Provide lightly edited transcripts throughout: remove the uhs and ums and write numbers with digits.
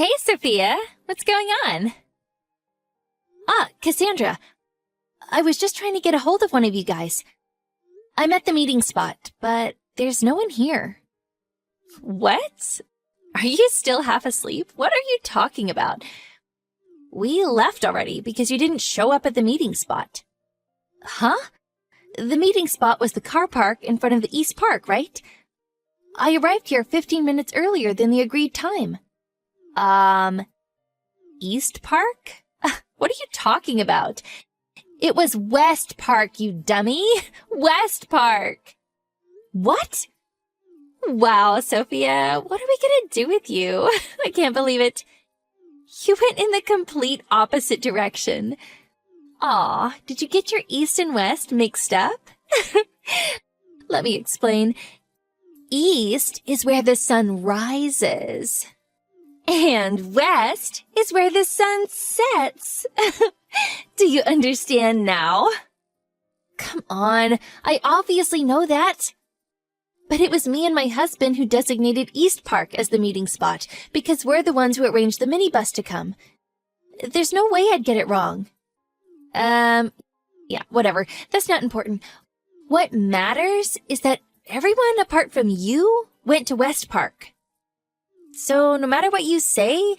Hey, Sophia. What's going on? Cassandra. I was just trying to get a hold of one of you guys. I'm at the meeting spot, but there's no one here. What? Are you still half asleep? What are you talking about? We left already because you didn't show up at the meeting spot. Huh? The meeting spot was the car park in front of the East Park, right? I arrived here 15 minutes earlier than the agreed time. East Park? What are you talking about? It was West Park, you dummy. West Park. What? Wow, Sophia, what are we gonna do with you? I can't believe it. You went in the complete opposite direction. Aw, did you get your east and west mixed up? Let me explain. East is where the sun rises. And west is where the sun sets. Do you understand now? Come on, I obviously know that. But it was me and my husband who designated East Park as the meeting spot because we're the ones who arranged the minibus to come. There's no way I'd get it wrong. Yeah, whatever. That's not important. What matters is that everyone apart from you went to West Park. So no matter what you say,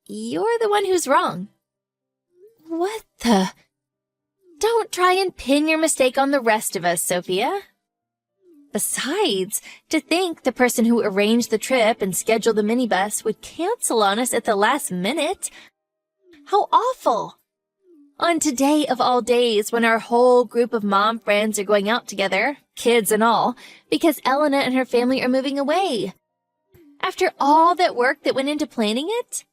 you're the one who's wrong. What the? Don't try and pin your mistake on the rest of us, Sophia. Besides, to think the person who arranged the trip and scheduled the minibus would cancel on us at the last minute? How awful! On today of all days when our whole group of mom friends are going out together, kids and all, because Elena and her family are moving away. After all that work that went into planning it?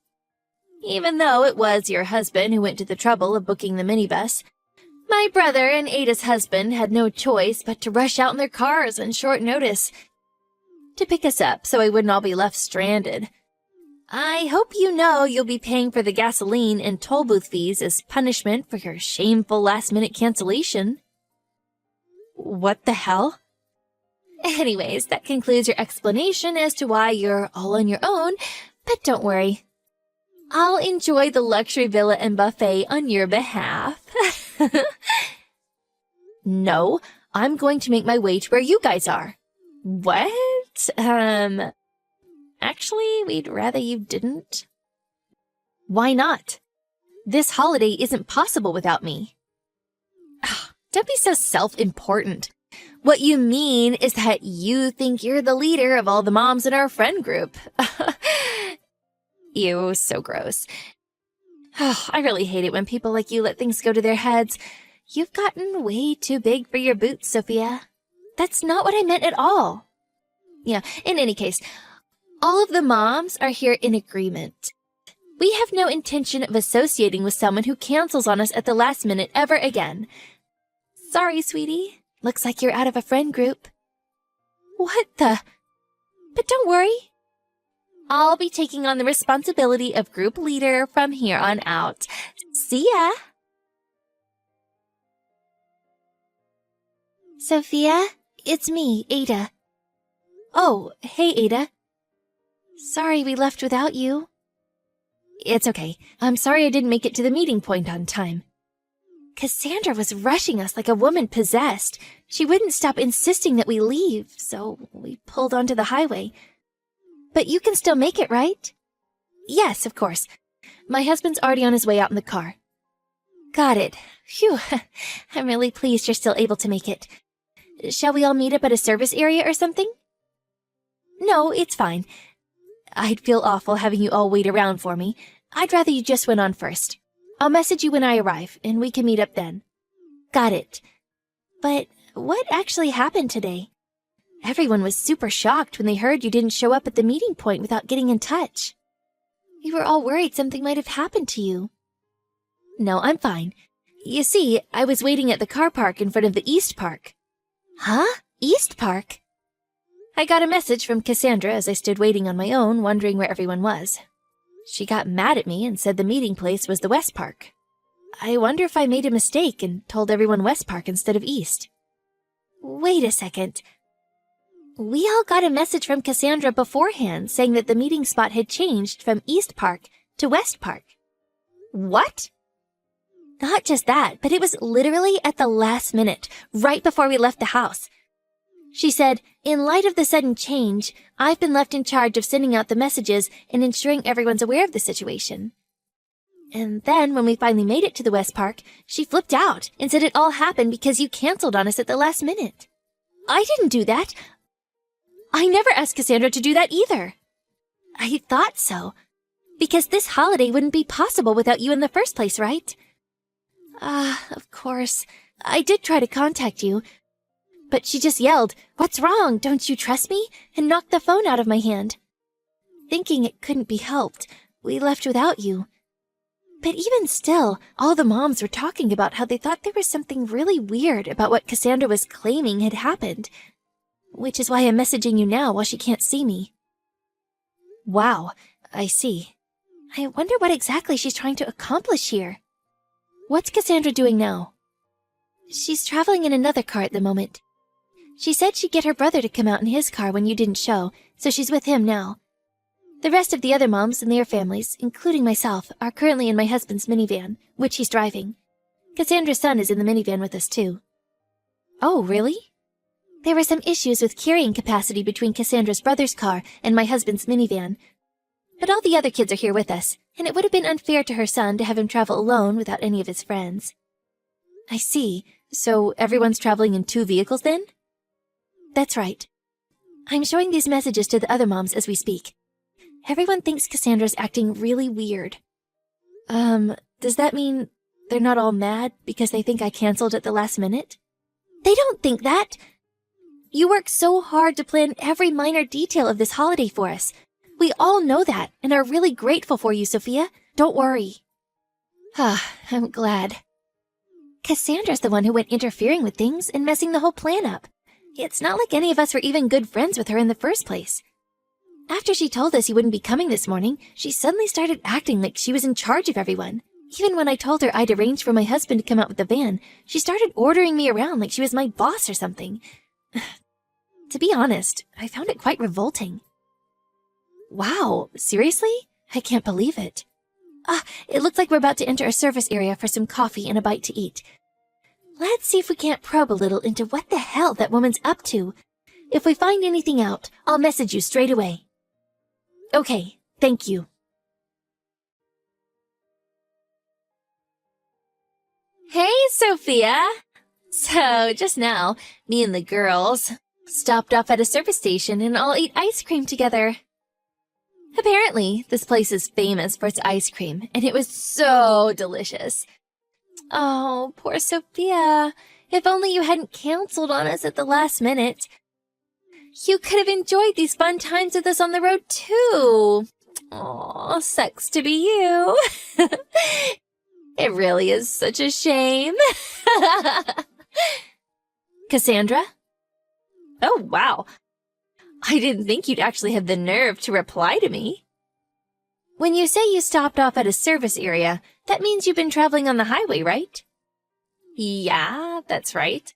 Even though it was your husband who went to the trouble of booking the minibus, my brother and Ada's husband had no choice but to rush out in their cars on short notice to pick us up so we wouldn't all be left stranded. I hope you know you'll be paying for the gasoline and toll booth fees as punishment for your shameful last-minute cancellation. What the hell? Anyways, that concludes your explanation as to why you're all on your own, but don't worry. I'll enjoy the luxury villa and buffet on your behalf. No, I'm going to make my way to where you guys are. What? Actually, we'd rather you didn't. Why not? This holiday isn't possible without me. Don't be so self-important. What you mean is that you think you're the leader of all the moms in our friend group. Ew, so gross. I really hate it when people like you let things go to their heads. You've gotten way too big for your boots, Sophia. That's not what I meant at all. Yeah, in any case, all of the moms are here in agreement. We have no intention of associating with someone who cancels on us at the last minute ever again. Sorry, sweetie. Looks like you're out of a friend group. What the? But don't worry. I'll be taking on the responsibility of group leader from here on out. See ya! Sophia, it's me, Ada. Oh, hey, Ada. Sorry we left without you. It's okay. I'm sorry I didn't make it to the meeting point on time. Cassandra was rushing us like a woman possessed. She wouldn't stop insisting that we leave, so we pulled onto the highway. But you can still make it, right? Yes, of course. My husband's already on his way out in the car. Got it. Phew. I'm really pleased you're still able to make it. Shall we all meet up at a service area or something? No, it's fine. I'd feel awful having you all wait around for me. I'd rather you just went on first. I'll message you when I arrive, and we can meet up then. Got it. But what actually happened today? Everyone was super shocked when they heard you didn't show up at the meeting point without getting in touch. We were all worried something might have happened to you. No, I'm fine. You see, I was waiting at the car park in front of the East Park. Huh? East Park? I got a message from Cassandra as I stood waiting on my own, wondering where everyone was. She got mad at me and said the meeting place was the West Park. I wonder if I made a mistake and told everyone West Park instead of East. Wait a second. We all got a message from Cassandra beforehand saying that the meeting spot had changed from East Park to West Park. What? Not just that, but it was literally at the last minute, right before we left the house. She said, in light of the sudden change, I've been left in charge of sending out the messages and ensuring everyone's aware of the situation. And then, when we finally made it to the West Park, she flipped out and said it all happened because you canceled on us at the last minute. I didn't do that. I never asked Cassandra to do that either. I thought so. Because this holiday wouldn't be possible without you in the first place, right? Of course. I did try to contact you. But she just yelled, "What's wrong? Don't you trust me?" and knocked the phone out of my hand. Thinking it couldn't be helped, we left without you. But even still, all the moms were talking about how they thought there was something really weird about what Cassandra was claiming had happened. Which is why I'm messaging you now while she can't see me. Wow, I see. I wonder what exactly she's trying to accomplish here. What's Cassandra doing now? She's traveling in another car at the moment. She said she'd get her brother to come out in his car when you didn't show, so she's with him now. The rest of the other moms and their families, including myself, are currently in my husband's minivan, which he's driving. Cassandra's son is in the minivan with us too. Oh, really? There were some issues with carrying capacity between Cassandra's brother's car and my husband's minivan. But all the other kids are here with us, and it would have been unfair to her son to have him travel alone without any of his friends. I see. So everyone's traveling in 2 vehicles then? That's right. I'm showing these messages to the other moms as we speak. Everyone thinks Cassandra's acting really weird. Does that mean they're not all mad because they think I canceled at the last minute? They don't think that. You worked so hard to plan every minor detail of this holiday for us. We all know that and are really grateful for you, Sophia. Don't worry. I'm glad. Cassandra's the one who went interfering with things and messing the whole plan up. It's not like any of us were even good friends with her in the first place. After she told us you wouldn't be coming this morning, she suddenly started acting like she was in charge of everyone. Even when I told her I'd arranged for my husband to come out with the van, she started ordering me around like she was my boss or something. To be honest, I found it quite revolting. Wow, seriously? I can't believe it. It looks like we're about to enter a service area for some coffee and a bite to eat. Let's see if we can't probe a little into what the hell that woman's up to. If we find anything out, I'll message you straight away. Okay, thank you. Hey, Sophia! So, just now, me and the girls stopped off at a service station and all ate ice cream together. Apparently, this place is famous for its ice cream, and it was so delicious. Oh, poor Sophia. If only you hadn't canceled on us at the last minute. You could have enjoyed these fun times with us on the road, too. Aw, sucks to be you. It really is such a shame. Cassandra? Oh, wow. I didn't think you'd actually have the nerve to reply to me. When you say you stopped off at a service area, that means you've been traveling on the highway, right? Yeah, that's right.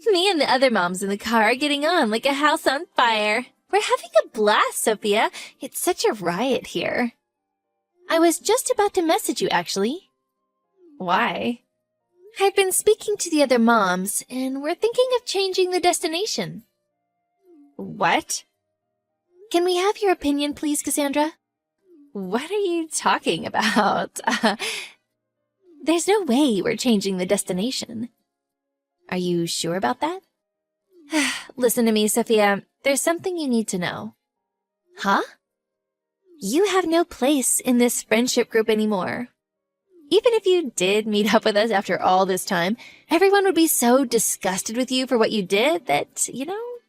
Me and the other moms in the car are getting on like a house on fire. We're having a blast, Sophia. It's such a riot here. I was just about to message you, actually. Why? I've been speaking to the other moms, and we're thinking of changing the destination. What? Can we have your opinion, please, Cassandra? What are you talking about? There's no way we're changing the destination. Are you sure about that? Listen to me, Sophia. There's something you need to know. Huh? You have no place in this friendship group anymore. Even if you did meet up with us after all this time, everyone would be so disgusted with you for what you did that,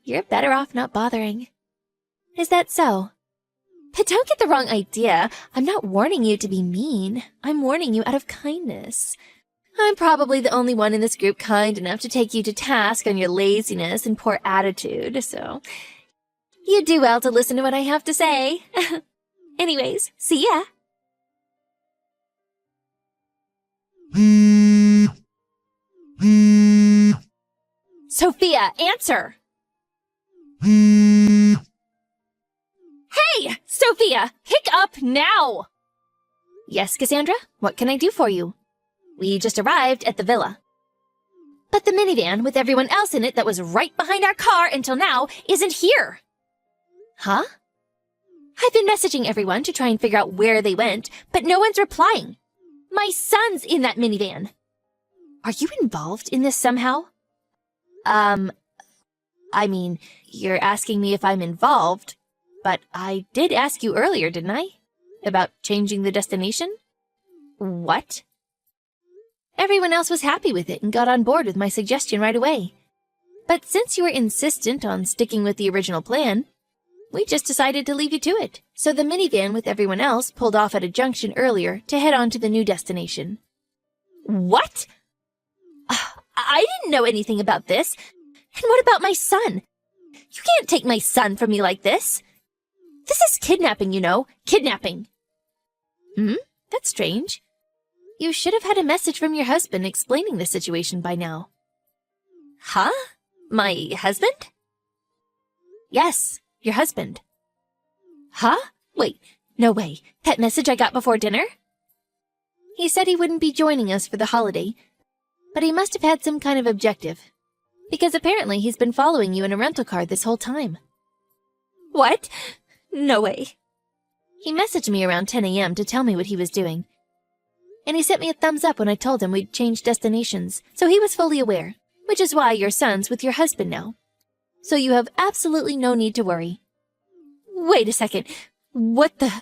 you're better off not bothering. Is that so? But don't get the wrong idea. I'm not warning you to be mean. I'm warning you out of kindness. I'm probably the only one in this group kind enough to take you to task on your laziness and poor attitude, so you do well to listen to what I have to say. Anyways, see ya. Sophia, answer! Hey, Sophia, pick up now! Yes, Cassandra, what can I do for you? We just arrived at the villa. But the minivan with everyone else in it that was right behind our car until now isn't here. Huh? I've been messaging everyone to try and figure out where they went, but no one's replying. My son's in that minivan. Are you involved in this somehow? I mean, you're asking me if I'm involved, but I did ask you earlier, didn't I? About changing the destination? What? Everyone else was happy with it and got on board with my suggestion right away. But since you were insistent on sticking with the original plan, we just decided to leave you to it. So the minivan with everyone else pulled off at a junction earlier to head on to the new destination. What? I didn't know anything about this. And what about my son? You can't take my son from me like this. This is kidnapping, you know. Kidnapping. That's strange. You should have had a message from your husband explaining the situation by now. Huh? My husband? Yes, your husband. Huh? Wait, no way. That message I got before dinner? He said he wouldn't be joining us for the holiday, but he must have had some kind of objective, because apparently he's been following you in a rental car this whole time. What? No way. He messaged me around 10 a.m. to tell me what he was doing. And he sent me a thumbs up when I told him we'd changed destinations, so he was fully aware, which is why your son's with your husband now. So you have absolutely no need to worry. Wait a second. What the...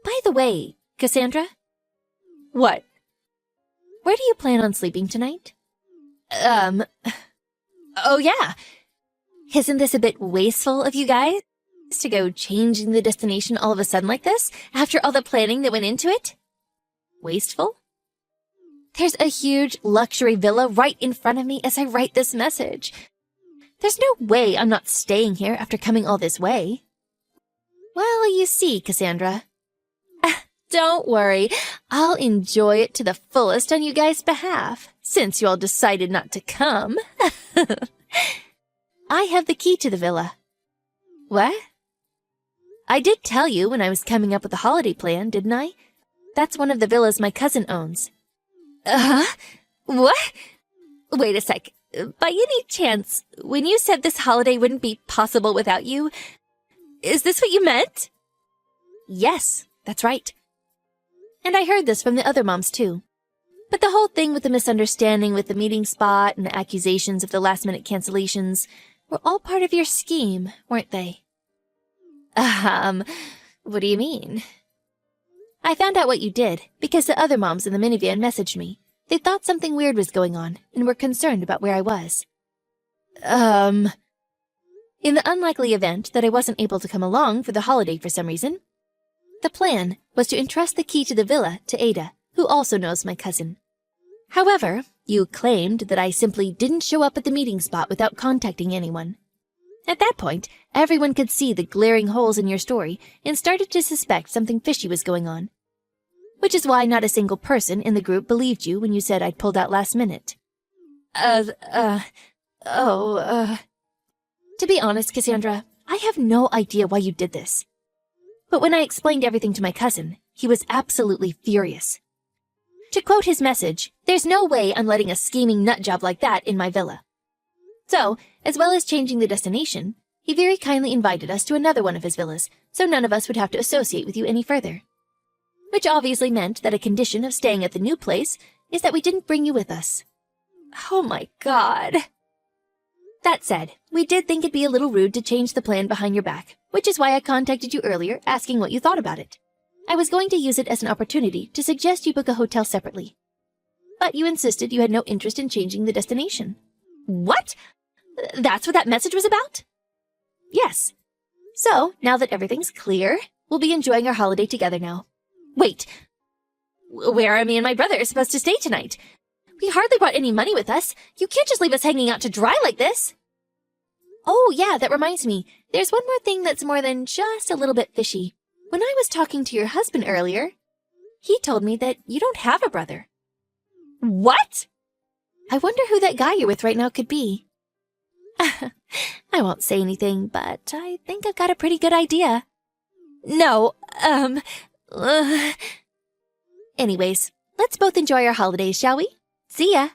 By the way, Cassandra? What? Where do you plan on sleeping tonight? Oh yeah. Isn't this a bit wasteful of you guys to go changing the destination all of a sudden like this, after all the planning that went into it? Wasteful? There's a huge luxury villa right in front of me as I write this message. There's no way I'm not staying here after coming all this way. Well, you see, Cassandra. Don't worry, I'll enjoy it to the fullest on you guys' behalf, since you all decided not to come. I have the key to the villa. What? I did tell you when I was coming up with the holiday plan, didn't I? That's one of the villas my cousin owns. What? Wait a sec. By any chance, when you said this holiday wouldn't be possible without you, is this what you meant? Yes, that's right. And I heard this from the other moms too. But the whole thing with the misunderstanding with the meeting spot and the accusations of the last-minute cancellations were all part of your scheme, weren't they? What do you mean? I found out what you did because the other moms in the minivan messaged me. They thought something weird was going on and were concerned about where I was. In the unlikely event that I wasn't able to come along for the holiday for some reason, the plan was to entrust the key to the villa to Ada, who also knows my cousin. However, you claimed that I simply didn't show up at the meeting spot without contacting anyone. At that point, everyone could see the glaring holes in your story and started to suspect something fishy was going on. Which is why not a single person in the group believed you when you said I'd pulled out last minute. To be honest, Cassandra, I have no idea why you did this. But when I explained everything to my cousin, he was absolutely furious. To quote his message, "There's no way I'm letting a scheming nutjob like that in my villa." So, as well as changing the destination, he very kindly invited us to another one of his villas, so none of us would have to associate with you any further. Which obviously meant that a condition of staying at the new place is that we didn't bring you with us. Oh my God. That said, we did think it'd be a little rude to change the plan behind your back, which is why I contacted you earlier asking what you thought about it. I was going to use it as an opportunity to suggest you book a hotel separately. But you insisted you had no interest in changing the destination. What? That's what that message was about? Yes. So, now that everything's clear, we'll be enjoying our holiday together now. Wait. Where are me and my brother supposed to stay tonight? We hardly brought any money with us. You can't just leave us hanging out to dry like this. Oh, yeah, that reminds me. There's one more thing that's more than just a little bit fishy. When I was talking to your husband earlier, he told me that you don't have a brother. What? I wonder who that guy you're with right now could be. I won't say anything, but I think I've got a pretty good idea. No, Anyways, let's both enjoy our holidays, shall we? See ya!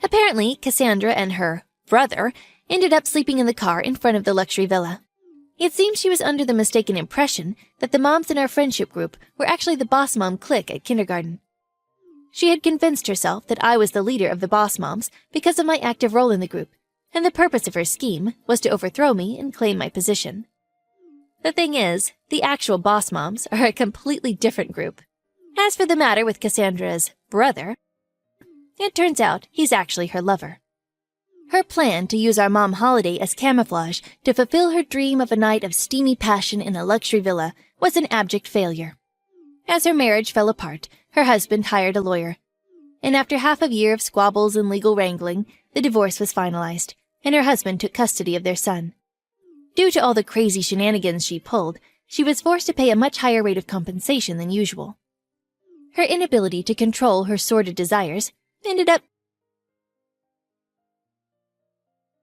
Apparently, Cassandra and her brother ended up sleeping in the car in front of the luxury villa. It seems she was under the mistaken impression that the moms in our friendship group were actually the boss mom clique at kindergarten. She had convinced herself that I was the leader of the boss moms because of my active role in the group, and the purpose of her scheme was to overthrow me and claim my position. The thing is, the actual boss moms are a completely different group. As for the matter with Cassandra's brother, it turns out he's actually her lover. Her plan to use our mom holiday as camouflage to fulfill her dream of a night of steamy passion in a luxury villa was an abject failure. As her marriage fell apart, her husband hired a lawyer, and after half a year of squabbles and legal wrangling, the divorce was finalized, and her husband took custody of their son. Due to all the crazy shenanigans she pulled, she was forced to pay a much higher rate of compensation than usual. Her inability to control her sordid desires ended up